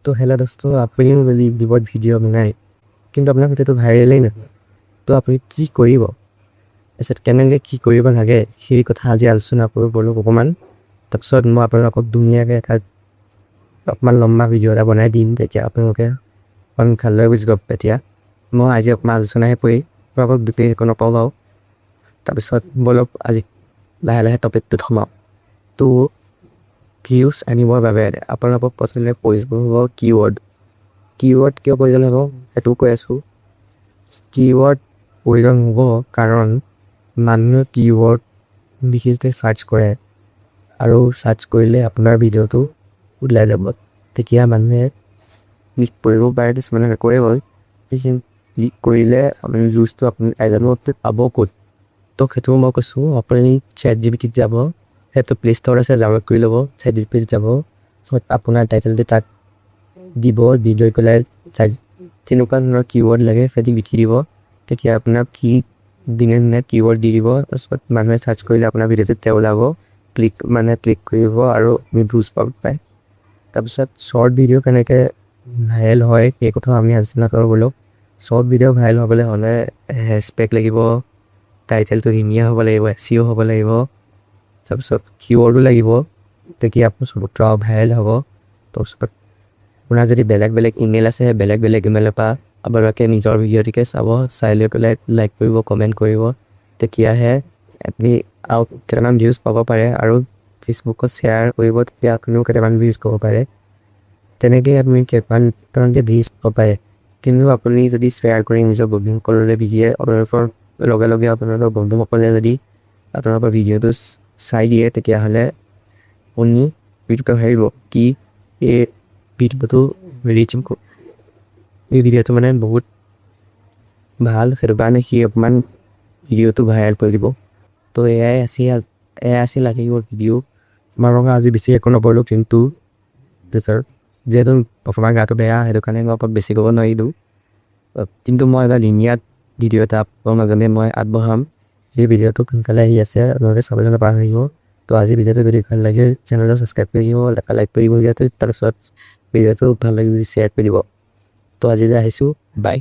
তো হেল্ল' দোস্ত, আপুনিও যদি বিপদ ভিডিঅ' বনায় কিন্তু আপোনাৰ সৈতেতো ভাইৰেলেই নহয়, তো আপুনি কি কৰিব? তাৰপিছত কেনেকৈ কি কৰিব লাগে সেই কথা আজি আলোচনা কৰিব পাৰোঁ অকণমান। তাৰপিছত মই আপোনালোকক ধুনীয়াকৈ এটা অকণমান লম্বা ভিডিঅ' এটা বনাই দিম, তেতিয়া আপোনালোকে অকণমান ভালদৰে বুজি পাব। তেতিয়া মই আজি অকণমান আলোচনাহে কৰি আপোনালোকক গোটেই একো নকওঁ বাৰু। তাৰপিছত বলক আজি লাহে লাহে টপিকটোত সোমাওঁ। তো ভিউজ আনিবৰ বাবে আপোনালোকক প্ৰথমে প্ৰয়োজন হ'ব কিৱৰ্ড কিয় প্ৰয়োজন হ'ব সেইটো কৈ আছোঁ। কিৱৰ্ড প্ৰয়োজন হ'ব কাৰণ মানুহে কিৱৰ্ড বিশেষকৈ চাৰ্চ কৰে, আৰু চাৰ্চ কৰিলে আপোনাৰ ভিডিঅ'টো ওলাই যাব। তেতিয়া মানুহে ক্লিক কৰিব পাৰে, কিছুমানে নকৰে হয়। সেইখিনি ক্লিক কৰিলে আপুনি ভিউজটো আপুনি এজনৰ পাব ক'ত? তো সেইটো মই কৈছোঁ, আপুনি ChatGPT যাব, সেইটো প্লে ষ্ট'ৰ আছে, ডাউনলোড কৰি ল'ব। ChatGPT যাব, আপোনাৰ টাইটেলটো তাক দিব, দি লৈ পেলাই তেনেকুৱা ধৰণৰ কিৱৰ্ড লাগে সেইটো লিখি দিব। তেতিয়া আপোনাৰ কি দিনে কিৱৰ্ড দি দিব, তাৰপিছত মানুহে চাৰ্চ কৰিলে আপোনাৰ ভিডিঅ'টোত তেওঁ ওলাব, ক্লিক কৰিব আৰু ভিউজ পাব পায়। তাৰপিছত শ্বৰ্ট ভিডিঅ' কেনেকৈ ভাইৰেল হয় সেই কথা আমি আলোচনা কৰোঁ বোলো। শ্বৰ্ট ভিডিঅ' ভাইৰেল হ'বলৈ হ'লে হেছটেগ লাগিব, টাইটেলটো ধুনীয়া হ'ব লাগিব, SEO হ'ব লাগিব, তাৰপিছত কিৱৰ্ডো লাগিব, তেতিয়া আপোনাৰ চবতকৈ ভাইৰেল হ'ব। তাৰপিছত আপোনাৰ যদি বেলেগ ইমেইল আছে, বেলেগ ইমেইলৰ পৰা আপোনালোকে নিজৰ ভিডিঅ'টোকে চাব, চাই লৈ পেলাই লাইক কৰিব, কমেণ্ট কৰিব, তেতিয়াহে আপুনি আৰু কেইটামান ভিউজ পাব পাৰে। আৰু ফেচবুকত শ্বেয়াৰ কৰিব, তেতিয়া আপুনিও কেইটামান ভিউজ পাব পাৰে। তেনেকৈ আপুনি কেইটামানকৈ ভিউজ পাব পাৰে। কিন্তু আপুনি যদি শ্বেয়াৰ কৰি নিজৰ বন্ধুসকললৈ ভিডিঅ' আপোনালোকৰ লগে আপোনালোকৰ বন্ধুসকলে যদি আপোনালোকৰ ভিডিঅ'টো চাই দিয়ে, তেতিয়াহ'লে আপুনি ভিডিঅ'টো ভাবিব কি এই ভিডিঅ'টো এই ভিডিঅ'টো বহুত ভাল, সেইটো কাৰণে সি অকণমান ভিডিঅ'টো ভাইৰেল কৰি দিব। তো এয়াই আছিল আজি মোৰ ভিডিঅ'। আমাৰ আজি বেছি একো নকৰিলোঁ, কিন্তু যিহেতু অকণমান গাটো বেয়া, সেইটো কাৰণে মই বেছি ক'ব নোৱাৰিলোঁ। কিন্তু মই এটা ধুনীয়া ভিডিঅ' এটা আপোনালোকৰ মাজলৈ মই আগবঢ়াম। সেই ভিডিঅ'টো সোনকালে আহি আছে, আপোনালোকে চাবলৈ নাপাহৰিব। তো আজি ভিডিঅ'টো যদি ভাল লাগে চেনেলটো ছাবস্ক্ৰাইব কৰি দিব, লাইক কৰিব ইয়াতে। তাৰপিছত ভিডিঅ'টো ভাল লাগে যদি শ্বেয়াৰ কৰি দিব। তো আজিলৈ আহিছোঁ, বাই।